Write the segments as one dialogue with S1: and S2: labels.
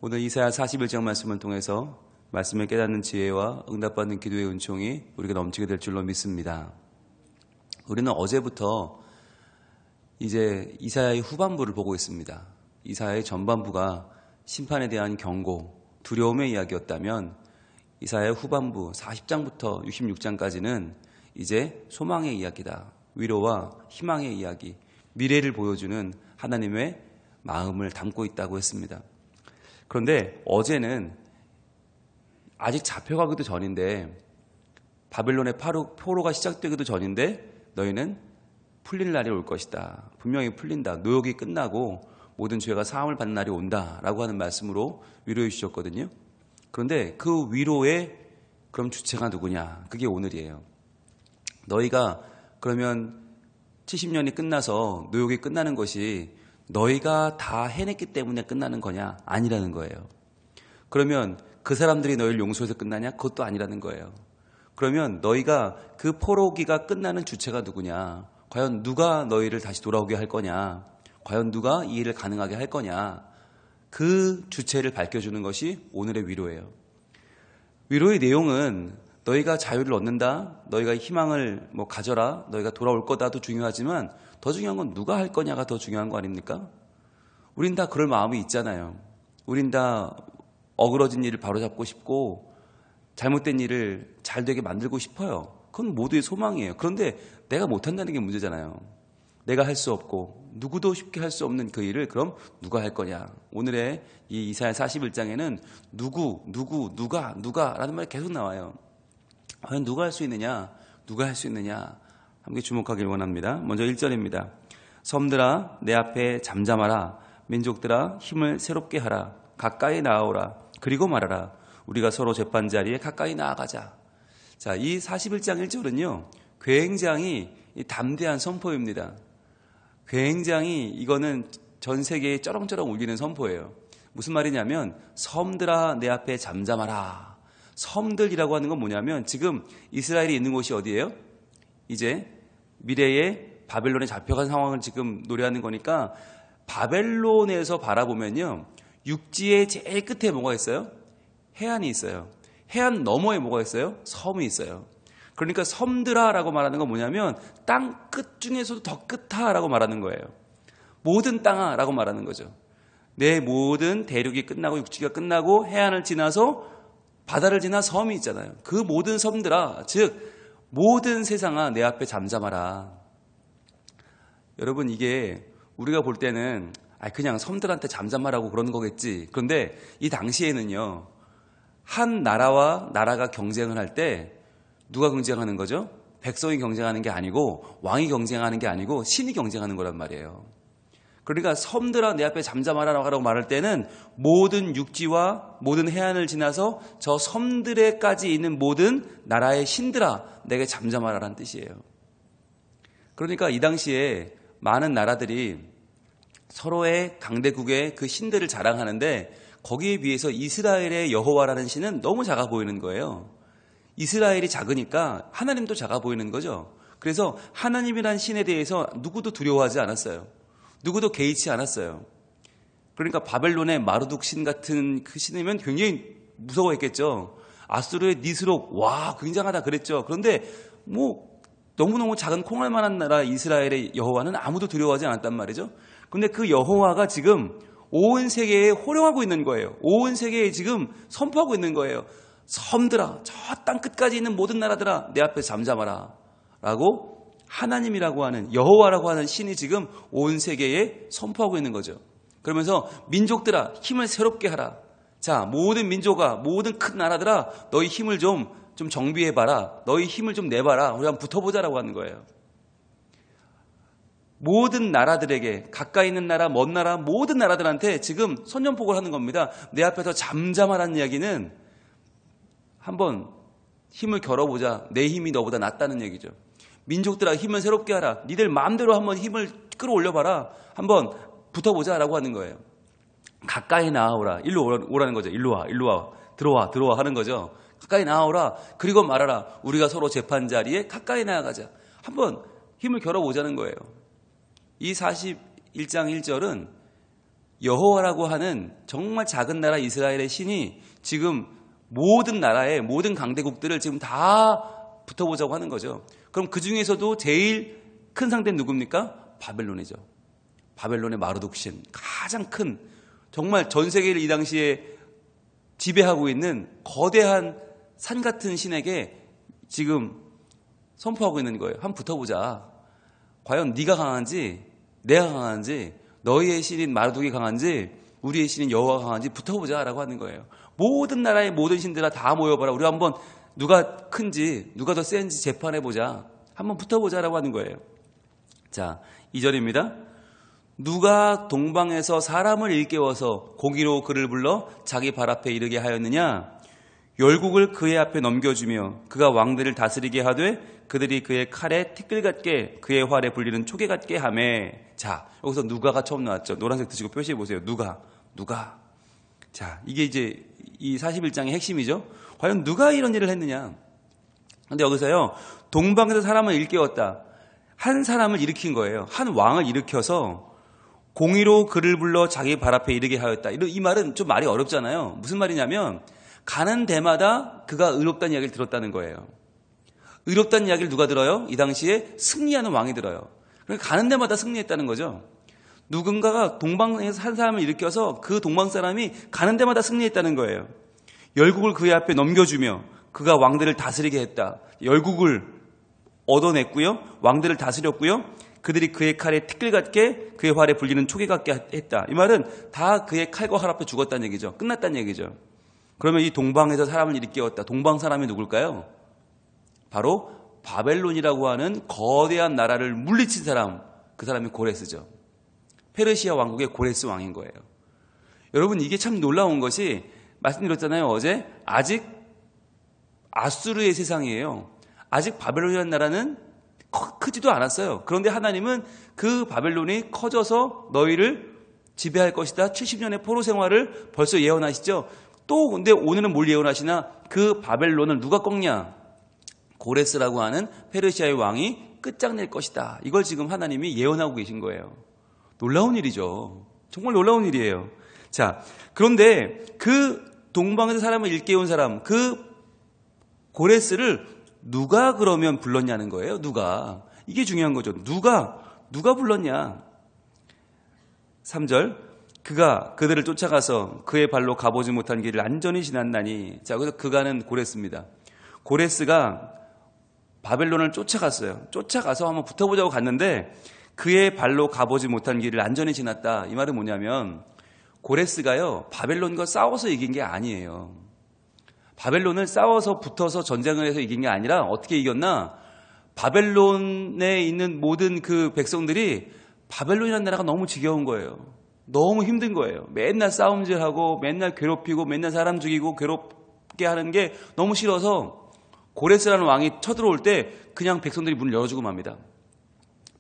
S1: 오늘 이사야 41장 말씀을 통해서 말씀을 깨닫는 지혜와 응답받는 기도의 은총이 우리가 넘치게 될 줄로 믿습니다. 우리는 어제부터 이제 이사야의 후반부를 보고 있습니다. 이사야의 전반부가 심판에 대한 경고, 두려움의 이야기였다면 이사야의 후반부 40장부터 66장까지는 이제 소망의 이야기다. 위로와 희망의 이야기, 미래를 보여주는 하나님의 마음을 담고 있다고 했습니다. 그런데 어제는 아직 잡혀가기도 전인데, 바벨론의 포로가 시작되기도 전인데 너희는 풀릴 날이 올 것이다. 분명히 풀린다. 노역이 끝나고 모든 죄가 사함을 받는 날이 온다라고 하는 말씀으로 위로해 주셨거든요. 그런데 그 위로의 그럼 주체가 누구냐? 그게 오늘이에요. 너희가 그러면 70년이 끝나서 노역이 끝나는 것이 너희가 다 해냈기 때문에 끝나는 거냐? 아니라는 거예요. 그러면 그 사람들이 너희를 용서해서 끝나냐? 그것도 아니라는 거예요. 그러면 너희가 그 포로기가 끝나는 주체가 누구냐? 과연 누가 너희를 다시 돌아오게 할 거냐? 과연 누가 이 일을 가능하게 할 거냐? 그 주체를 밝혀주는 것이 오늘의 위로예요. 위로의 내용은 너희가 자유를 얻는다, 너희가 희망을 가져라, 너희가 돌아올 거다도 중요하지만 더 중요한 건 누가 할 거냐가 더 중요한 거 아닙니까? 우린 다 그럴 마음이 있잖아요. 우린 다 어그러진 일을 바로잡고 싶고 잘못된 일을 잘 되게 만들고 싶어요. 그건 모두의 소망이에요. 그런데 내가 못한다는 게 문제잖아요. 내가 할 수 없고 누구도 쉽게 할 수 없는 그 일을 그럼 누가 할 거냐. 오늘의 이 이사야 41장에는 누가 라는 말이 계속 나와요. 과연 누가 할 수 있느냐, 누가 할 수 있느냐, 함께 주목하길 원합니다. 먼저 1절입니다. 섬들아 내 앞에 잠잠하라. 민족들아 힘을 새롭게 하라. 가까이 나아오라. 그리고 말하라. 우리가 서로 재판 자리에 가까이 나아가자. 자, 이 41장 1절은요 굉장히 담대한 선포입니다. 굉장히 이거는 전 세계에 쩌렁쩌렁 울리는 선포예요. 무슨 말이냐면 섬들아 내 앞에 잠잠하라. 섬들이라고 하는 건 뭐냐면 지금 이스라엘이 있는 곳이 어디예요? 이제 미래에 바벨론에 잡혀간 상황을 지금 노래하는 거니까 바벨론에서 바라보면요 육지의 제일 끝에 뭐가 있어요? 해안이 있어요. 해안 너머에 뭐가 있어요? 섬이 있어요. 그러니까 섬들아라고 말하는 건 뭐냐면 땅 끝 중에서도 더 끝하라고 말하는 거예요. 모든 땅아라고 말하는 거죠. 내 모든 대륙이 끝나고 육지가 끝나고 해안을 지나서 바다를 지나 섬이 있잖아요. 그 모든 섬들아, 즉 모든 세상아 내 앞에 잠잠하라. 여러분 이게 우리가 볼 때는 그냥 섬들한테 잠잠하라고 그러는 거겠지. 그런데 이 당시에는요 한 나라와 나라가 경쟁을 할 때 누가 경쟁하는 거죠? 백성이 경쟁하는 게 아니고 왕이 경쟁하는 게 아니고 신이 경쟁하는 거란 말이에요. 그러니까 섬들아 내 앞에 잠잠하라고 말할 때는 모든 육지와 모든 해안을 지나서 저 섬들에까지 있는 모든 나라의 신들아 내게 잠잠하라는 뜻이에요. 그러니까 이 당시에 많은 나라들이 서로의 강대국의 그 신들을 자랑하는데 거기에 비해서 이스라엘의 여호와라는 신은 너무 작아 보이는 거예요. 이스라엘이 작으니까 하나님도 작아 보이는 거죠. 그래서 하나님이란 신에 대해서 누구도 두려워하지 않았어요. 누구도 개의치 않았어요. 그러니까 바벨론의 마르둑 신 같은 그 신이면 굉장히 무서워했겠죠. 아수르의 니스록, 와 굉장하다 그랬죠. 그런데 너무너무 작은 콩알만한 나라 이스라엘의 여호와는 아무도 두려워하지 않았단 말이죠. 그런데 그 여호와가 지금 온 세계에 호령하고 있는 거예요. 온 세계에 지금 선포하고 있는 거예요. 섬들아, 저 땅 끝까지 있는 모든 나라들아 내 앞에 잠잠하라 라고 하나님이라고 하는 여호와라고 하는 신이 지금 온 세계에 선포하고 있는 거죠. 그러면서 민족들아 힘을 새롭게 하라. 자, 모든 민족아, 모든 큰 나라들아 너희 힘을 좀 정비해봐라. 너희 힘을 좀 내봐라. 우리 한번 붙어보자라고 하는 거예요. 모든 나라들에게 가까이 있는 나라, 먼 나라, 모든 나라들한테 지금 선전포고를 하는 겁니다. 내 앞에서 잠잠하라는 이야기는 한번 힘을 겨뤄보자. 내 힘이 너보다 낫다는 얘기죠. 민족들아 힘을 새롭게 하라. 니들 마음대로 한번 힘을 끌어올려봐라. 한번 붙어보자라고 하는 거예요. 가까이 나아오라. 일로 오라는 거죠. 일로 와. 들어와 하는 거죠. 가까이 나아오라. 그리고 말하라. 우리가 서로 재판 자리에 가까이 나아가자. 한번 힘을 겨뤄보자는 거예요. 이 41장 1절은 여호와라고 하는 정말 작은 나라 이스라엘의 신이 지금 모든 나라의 모든 강대국들을 지금 다 붙어보자고 하는 거죠. 그럼 그 중에서도 제일 큰 상대는 누굽니까? 바벨론이죠. 바벨론의 마르둑 신, 가장 큰, 정말 전 세계를 이 당시에 지배하고 있는 거대한 산 같은 신에게 지금 선포하고 있는 거예요. 한번 붙어보자. 과연 네가 강한지 내가 강한지, 너희의 신인 마르둑이 강한지 우리의 신인 여호와가 강한지 붙어보자라고 하는 거예요. 모든 나라의 모든 신들아 다 모여봐라. 우리 한번 누가 큰지 누가 더 센지 재판해보자. 한번 붙어보자라고 하는 거예요. 자, 2절입니다. 누가 동방에서 사람을 일깨워서 공의로 그를 불러 자기 발 앞에 이르게 하였느냐? 열국을 그의 앞에 넘겨주며 그가 왕들을 다스리게 하되 그들이 그의 칼에 티끌 같게 그의 활에 불리는 초계 같게 하매. 자, 여기서 누가가 처음 나왔죠. 노란색 드시고 표시해 보세요. 누가. 자, 이게 이제 이 41장의 핵심이죠. 과연 누가 이런 일을 했느냐? 근데 여기서요, 동방에서 사람을 일깨웠다. 한 사람을 일으킨 거예요. 한 왕을 일으켜서 공의로 그를 불러 자기 발 앞에 이르게 하였다. 이 말은 좀 말이 어렵잖아요. 무슨 말이냐면 가는 데마다 그가 의롭다는 이야기를 들었다는 거예요. 의롭다는 이야기를 누가 들어요? 이 당시에 승리하는 왕이 들어요. 그러니까 가는 데마다 승리했다는 거죠. 누군가가 동방에서 한 사람을 일으켜서 그 동방 사람이 가는 데마다 승리했다는 거예요. 열국을 그의 앞에 넘겨주며 그가 왕들을 다스리게 했다. 열국을 얻어냈고요. 왕들을 다스렸고요. 그들이 그의 칼에 티끌 같게 그의 활에 불리는 초계 같게 했다. 이 말은 다 그의 칼과 활 앞에 죽었다는 얘기죠. 끝났다는 얘기죠. 그러면 이 동방에서 사람을 일으켰다. 동방 사람이 누굴까요? 바로 바벨론이라고 하는 거대한 나라를 물리친 사람, 그 사람이 고레스죠. 페르시아 왕국의 고레스 왕인 거예요. 여러분, 이게 참 놀라운 것이 말씀드렸잖아요. 어제 아직 아수르의 세상이에요. 아직 바벨론이라는 나라는 크지도 않았어요. 그런데 하나님은 그 바벨론이 커져서 너희를 지배할 것이다. 70년의 포로 생활을 벌써 예언하시죠. 또 근데 오늘은 뭘 예언하시나? 그 바벨론을 누가 꺾냐? 고레스라고 하는 페르시아의 왕이 끝장낼 것이다. 이걸 지금 하나님이 예언하고 계신 거예요. 놀라운 일이죠. 정말 놀라운 일이에요. 자, 그런데 그 동방에서 사람을 일깨운 사람, 그 고레스를 누가 그러면 불렀냐는 거예요. 누가. 이게 중요한 거죠. 누가 불렀냐. 3절. 그가 그들을 쫓아가서 그의 발로 가보지 못한 길을 안전히 지났나니. 자, 그래서 그가는 고레스입니다. 고레스가 바벨론을 쫓아갔어요. 쫓아가서 한번 붙어보자고 갔는데 그의 발로 가보지 못한 길을 안전히 지났다. 이 말은 뭐냐면 고레스가요, 바벨론과 싸워서 이긴 게 아니에요. 바벨론을 싸워서 붙어서 전쟁을 해서 이긴 게 아니라 어떻게 이겼나? 바벨론에 있는 모든 그 백성들이 바벨론이라는 나라가 너무 지겨운 거예요. 너무 힘든 거예요. 맨날 싸움질하고 맨날 괴롭히고 맨날 사람 죽이고 괴롭게 하는 게 너무 싫어서 고레스라는 왕이 쳐들어올 때 그냥 백성들이 문을 열어주고 맙니다.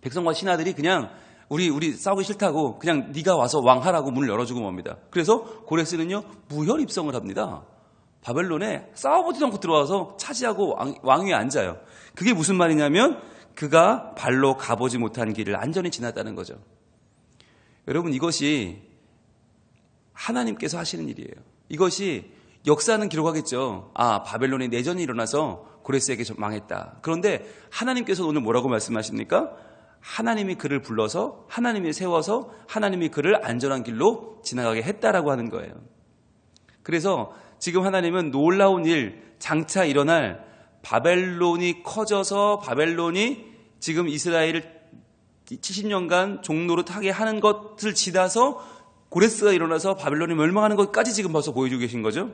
S1: 백성과 신하들이 그냥 우리 싸우기 싫다고 그냥 네가 와서 왕하라고 문을 열어주고 맙니다. 그래서 고레스는요, 무혈 입성을 합니다. 바벨론에 싸워보지도 않고 들어와서 차지하고 왕 위에 앉아요. 그게 무슨 말이냐면 그가 발로 가보지 못한 길을 안전히 지났다는 거죠. 여러분, 이것이 하나님께서 하시는 일이에요. 이것이 역사는 기록하겠죠. 아, 바벨론에 내전이 일어나서 고레스에게 망했다. 그런데 하나님께서 오늘 뭐라고 말씀하십니까? 하나님이 그를 불러서 하나님이 세워서 하나님이 그를 안전한 길로 지나가게 했다라고 하는 거예요. 그래서 지금 하나님은 놀라운 일, 장차 일어날 바벨론이 커져서 바벨론이 지금 이스라엘을 70년간 종노릇하게 하는 것을 지나서 고레스가 일어나서 바벨론이 멸망하는 것까지 지금 벌써 보여주고 계신 거죠.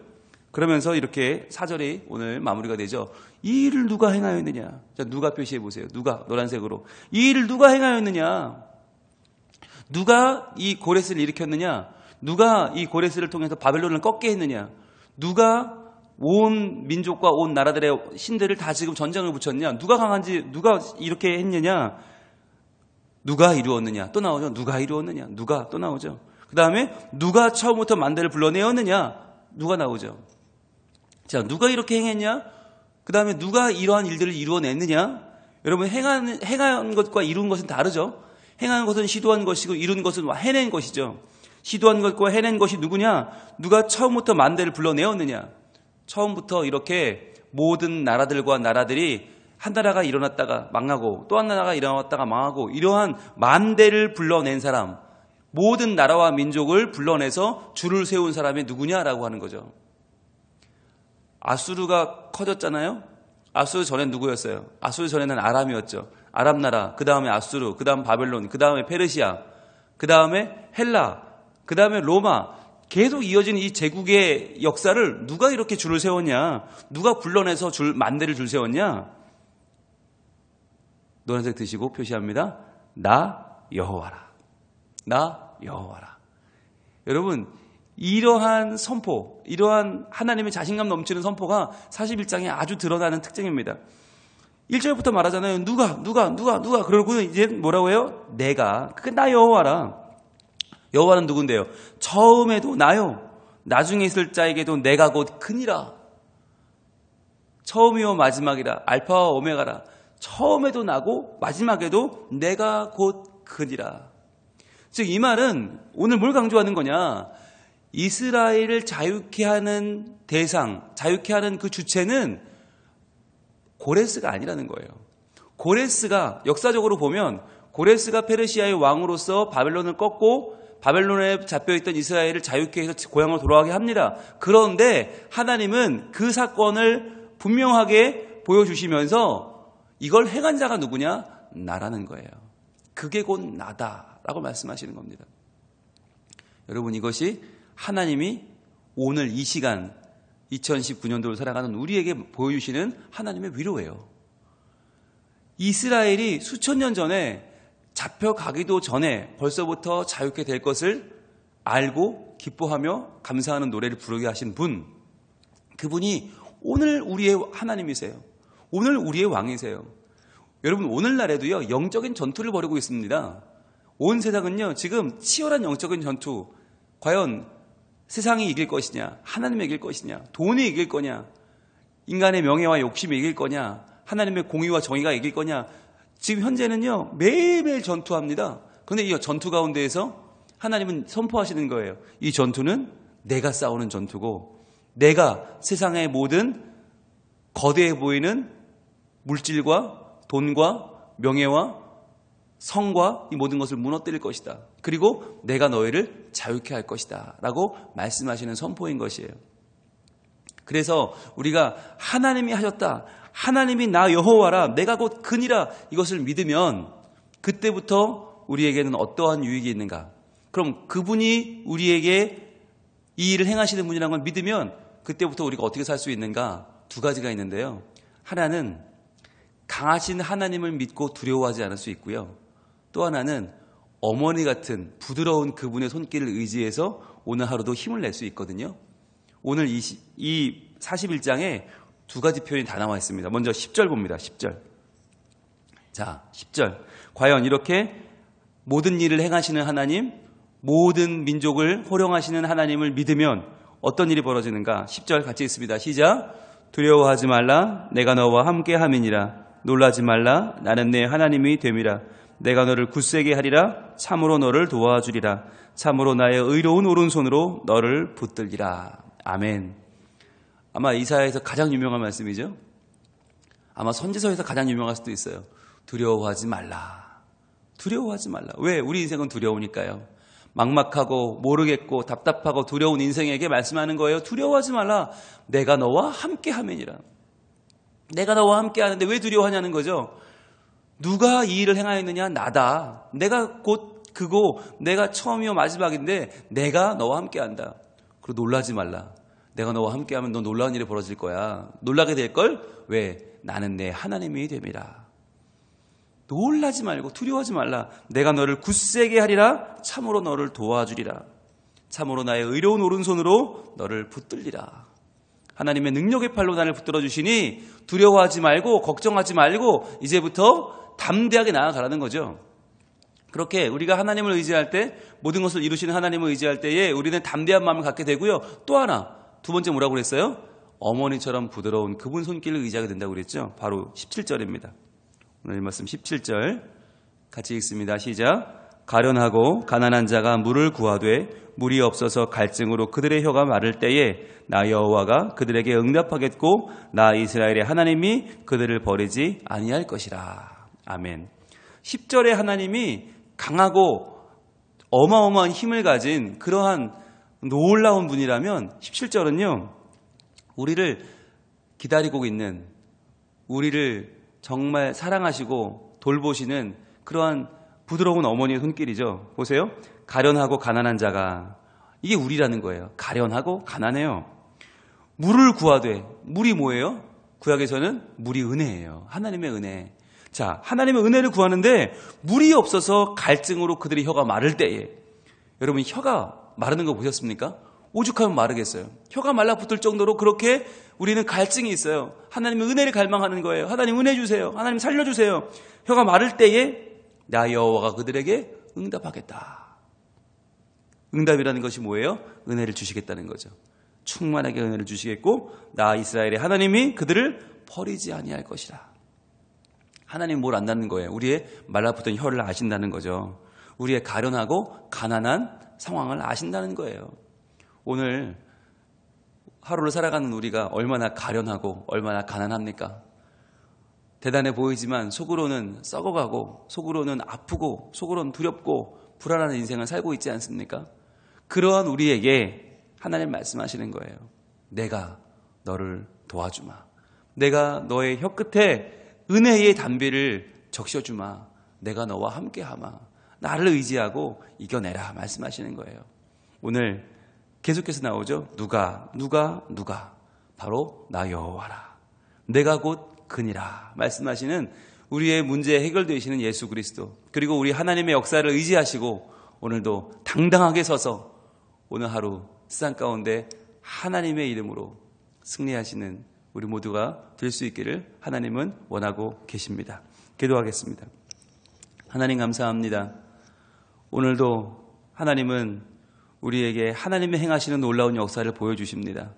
S1: 그러면서 이렇게 4절이 오늘 마무리가 되죠. 이 일을 누가 행하였느냐? 자, 누가 표시해 보세요. 누가, 노란색으로. 이 일을 누가 행하였느냐? 누가 이 고레스를 일으켰느냐? 누가 이 고레스를 통해서 바벨론을 꺾게 했느냐? 누가 온 민족과 온 나라들의 신들을 다 지금 전쟁을 붙였냐? 누가 강한지, 누가 이렇게 했느냐? 누가 이루었느냐? 또 나오죠. 누가 이루었느냐? 누가 또 나오죠. 그 다음에 누가 처음부터 만대를 불러내었느냐? 누가 나오죠. 자, 누가 이렇게 행했냐? 그 다음에 누가 이러한 일들을 이루어냈느냐? 여러분, 행한 것과 이룬 것은 다르죠. 행한 것은 시도한 것이고 이룬 것은 해낸 것이죠. 시도한 것과 해낸 것이 누구냐? 누가 처음부터 만대를 불러내었느냐? 처음부터 이렇게 모든 나라들과 나라들이 한 나라가 일어났다가 망하고 또 한 나라가 일어났다가 망하고 이러한 만대를 불러낸 사람, 모든 나라와 민족을 불러내서 줄을 세운 사람이 누구냐라고 하는 거죠. 아수르가 커졌잖아요. 아수르 전엔 누구였어요? 아수르 전에는 아람이었죠. 아람 나라, 그 다음에 아수르, 그 다음 바벨론, 그 다음에 페르시아, 그 다음에 헬라, 그 다음에 로마. 계속 이어지는 이 제국의 역사를 누가 이렇게 줄을 세웠냐? 누가 불러내서 만대를 줄 세웠냐? 노란색 드시고 표시합니다. 나 여호와라. 나 여호와라. 여러분, 이러한 선포, 이러한 하나님의 자신감 넘치는 선포가 41장에 아주 드러나는 특징입니다. 1절부터 말하잖아요. 누가. 그러고 이제 뭐라고 해요? 내가. 그게 나 여호와라. 여호와는 누군데요? 처음에도 나요. 나중에 있을 자에게도 내가 곧 크니라. 처음이요 마지막이라. 알파와 오메가라. 처음에도 나고 마지막에도 내가 곧 크니라. 즉 이 말은 오늘 뭘 강조하는 거냐? 이스라엘을 자유케 하는 대상, 자유케 하는 그 주체는 고레스가 아니라는 거예요. 고레스가 역사적으로 보면 고레스가 페르시아의 왕으로서 바벨론을 꺾고 바벨론에 잡혀있던 이스라엘을 자유케 해서 고향으로 돌아가게 합니다. 그런데 하나님은 그 사건을 분명하게 보여주시면서 이걸 행한 자가 누구냐? 나라는 거예요. 그게 곧 나다라고 말씀하시는 겁니다. 여러분, 이것이 하나님이 오늘 이 시간 2019년도를 살아가는 우리에게 보여주시는 하나님의 위로예요. 이스라엘이 수천 년 전에 잡혀가기도 전에 벌써부터 자유케 될 것을 알고 기뻐하며 감사하는 노래를 부르게 하신 분, 그분이 오늘 우리의 하나님이세요. 오늘 우리의 왕이세요. 여러분, 오늘날에도요 영적인 전투를 벌이고 있습니다. 온 세상은요 지금 치열한 영적인 전투, 과연 세상이 이길 것이냐, 하나님이 이길 것이냐, 돈이 이길 거냐, 인간의 명예와 욕심이 이길 거냐, 하나님의 공의와 정의가 이길 거냐, 지금 현재는요 매일매일 전투합니다. 그런데 이 전투 가운데에서 하나님은 선포하시는 거예요. 이 전투는 내가 싸우는 전투고, 내가 세상의 모든 거대해 보이는 물질과 돈과 명예와 성과 이 모든 것을 무너뜨릴 것이다. 그리고 내가 너희를 자유케 할 것이다 라고 말씀하시는 선포인 것이에요. 그래서 우리가 하나님이 하셨다, 하나님이 나 여호와라, 내가 곧 그니라, 이것을 믿으면 그때부터 우리에게는 어떠한 유익이 있는가? 그럼 그분이 우리에게 이 일을 행하시는 분이라는 걸 믿으면 그때부터 우리가 어떻게 살 수 있는가? 두 가지가 있는데요. 하나는 강하신 하나님을 믿고 두려워하지 않을 수 있고요. 또 하나는 어머니 같은 부드러운 그분의 손길을 의지해서 오늘 하루도 힘을 낼 수 있거든요. 오늘 이 41장에 두 가지 표현이 다 나와 있습니다. 먼저 10절 봅니다. 10절. 자, 10절. 과연 이렇게 모든 일을 행하시는 하나님, 모든 민족을 호령하시는 하나님을 믿으면 어떤 일이 벌어지는가? 10절 같이 읽습니다. 시작. 두려워하지 말라. 내가 너와 함께 함이니라. 놀라지 말라. 나는 내 하나님이 됨이라. 내가 너를 굳세게 하리라. 참으로 너를 도와주리라. 참으로 나의 의로운 오른손으로 너를 붙들리라. 아멘. 아마 이사야에서 가장 유명한 말씀이죠. 아마 선지서에서 가장 유명할 수도 있어요. 두려워하지 말라. 두려워하지 말라. 왜? 우리 인생은 두려우니까요. 막막하고 모르겠고 답답하고 두려운 인생에게 말씀하는 거예요. 두려워하지 말라. 내가 너와 함께 하면이라. 내가 너와 함께 하는데 왜 두려워하냐는 거죠. 누가 이 일을 행하였느냐? 나다. 내가 곧 그고 내가 처음이요 마지막인데 내가 너와 함께 한다. 그리고 놀라지 말라. 내가 너와 함께 하면 너 놀라운 일이 벌어질 거야. 놀라게 될걸? 왜? 나는 내 하나님이 됨이라. 놀라지 말고 두려워하지 말라. 내가 너를 굳세게 하리라. 참으로 너를 도와주리라. 참으로 나의 의로운 오른손으로 너를 붙들리라. 하나님의 능력의 팔로 나를 붙들어 주시니 두려워하지 말고 걱정하지 말고 이제부터 담대하게 나아가라는 거죠. 그렇게 우리가 하나님을 의지할 때, 모든 것을 이루시는 하나님을 의지할 때에 우리는 담대한 마음을 갖게 되고요. 또 하나, 두 번째 뭐라고 그랬어요? 어머니처럼 부드러운 그분 손길을 의지하게 된다고 그랬죠. 바로 17절입니다. 오늘 이 말씀 17절 같이 읽습니다. 시작. 가련하고 가난한 자가 물을 구하되 물이 없어서 갈증으로 그들의 혀가 마를 때에 나 여호와가 그들에게 응답하겠고 나 이스라엘의 하나님이 그들을 버리지 아니할 것이라. 아멘. 10절에 하나님이 강하고 어마어마한 힘을 가진 그러한 놀라운 분이라면 17절은요. 우리를 기다리고 있는, 우리를 정말 사랑하시고 돌보시는 그러한 부드러운 어머니의 손길이죠. 보세요. 가련하고 가난한 자가, 이게 우리라는 거예요. 가련하고 가난해요. 물을 구하되, 물이 뭐예요? 구약에서는 물이 은혜예요. 하나님의 은혜. 자, 하나님의 은혜를 구하는데 물이 없어서 갈증으로 그들의 혀가 마를 때에, 여러분 혀가 마르는 거 보셨습니까? 오죽하면 마르겠어요. 혀가 말라붙을 정도로 그렇게 우리는 갈증이 있어요. 하나님의 은혜를 갈망하는 거예요. 하나님 은혜 주세요. 하나님 살려주세요. 혀가 마를 때에 나 여호와가 그들에게 응답하겠다. 응답이라는 것이 뭐예요? 은혜를 주시겠다는 거죠. 충만하게 은혜를 주시겠고 나 이스라엘의 하나님이 그들을 버리지 아니할 것이라. 하나님 뭘 안다는 거예요? 우리의 말라붙은 혀를 아신다는 거죠. 우리의 가련하고 가난한 상황을 아신다는 거예요. 오늘 하루를 살아가는 우리가 얼마나 가련하고 얼마나 가난합니까? 대단해 보이지만 속으로는 썩어가고 속으로는 아프고 속으로는 두렵고 불안한 인생을 살고 있지 않습니까? 그러한 우리에게 하나님 말씀하시는 거예요. 내가 너를 도와주마. 내가 너의 혀끝에 은혜의 담비를 적셔주마. 내가 너와 함께하마. 나를 의지하고 이겨내라 말씀하시는 거예요. 오늘 계속해서 나오죠. 누가 바로 나 여호와라. 내가 곧 그니라 말씀하시는 우리의 문제 해결되시는 예수 그리스도, 그리고 우리 하나님의 역사를 의지하시고 오늘도 당당하게 서서 오늘 하루 세상 가운데 하나님의 이름으로 승리하시는 우리 모두가 될 수 있기를 하나님은 원하고 계십니다. 기도하겠습니다. 하나님 감사합니다. 오늘도 하나님은 우리에게 하나님의 행하시는 놀라운 역사를 보여주십니다.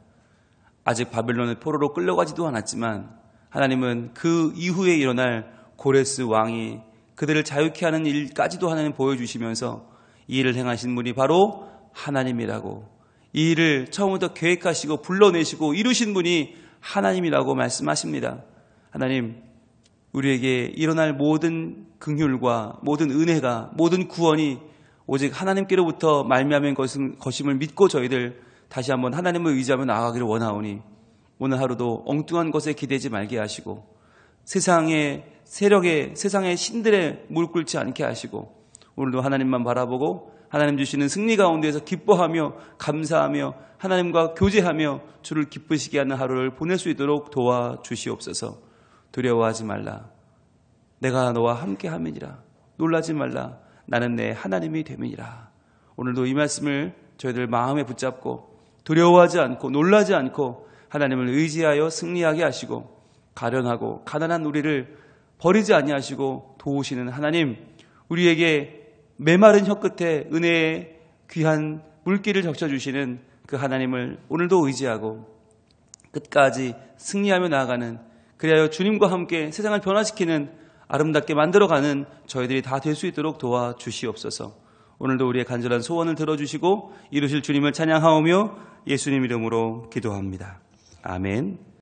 S1: 아직 바벨론의 포로로 끌려가지도 않았지만 하나님은 그 이후에 일어날 고레스 왕이 그들을 자유케 하는 일까지도 하나님 보여주시면서 이 일을 행하신 분이 바로 하나님이라고, 이 일을 처음부터 계획하시고 불러내시고 이루신 분이 하나님이라고 말씀하십니다. 하나님, 우리에게 일어날 모든 긍휼과 모든 은혜가, 모든 구원이 오직 하나님께로부터 말미암은 것임을 믿고 저희들 다시 한번 하나님을 의지하며 나아가기를 원하오니 오늘 하루도 엉뚱한 것에 기대지 말게 하시고 세상의 세력에, 세상의 신들의 무릎 꿇지 않게 하시고 오늘도 하나님만 바라보고 하나님 주시는 승리 가운데에서 기뻐하며 감사하며 하나님과 교제하며 주를 기쁘시게 하는 하루를 보낼 수 있도록 도와주시옵소서. 두려워하지 말라. 내가 너와 함께 함이니라. 놀라지 말라. 나는 내 하나님이 됨이니라. 오늘도 이 말씀을 저희들 마음에 붙잡고 두려워하지 않고 놀라지 않고 하나님을 의지하여 승리하게 하시고 가련하고 가난한 우리를 버리지 아니하시고 도우시는 하나님, 우리에게 메마른 혀끝에 은혜의 귀한 물기를 적셔주시는 그 하나님을 오늘도 의지하고 끝까지 승리하며 나아가는, 그리하여 주님과 함께 세상을 변화시키는 아름답게 만들어가는 저희들이 다 될 수 있도록 도와주시옵소서. 오늘도 우리의 간절한 소원을 들어주시고 이루실 주님을 찬양하오며 예수님 이름으로 기도합니다. 아멘.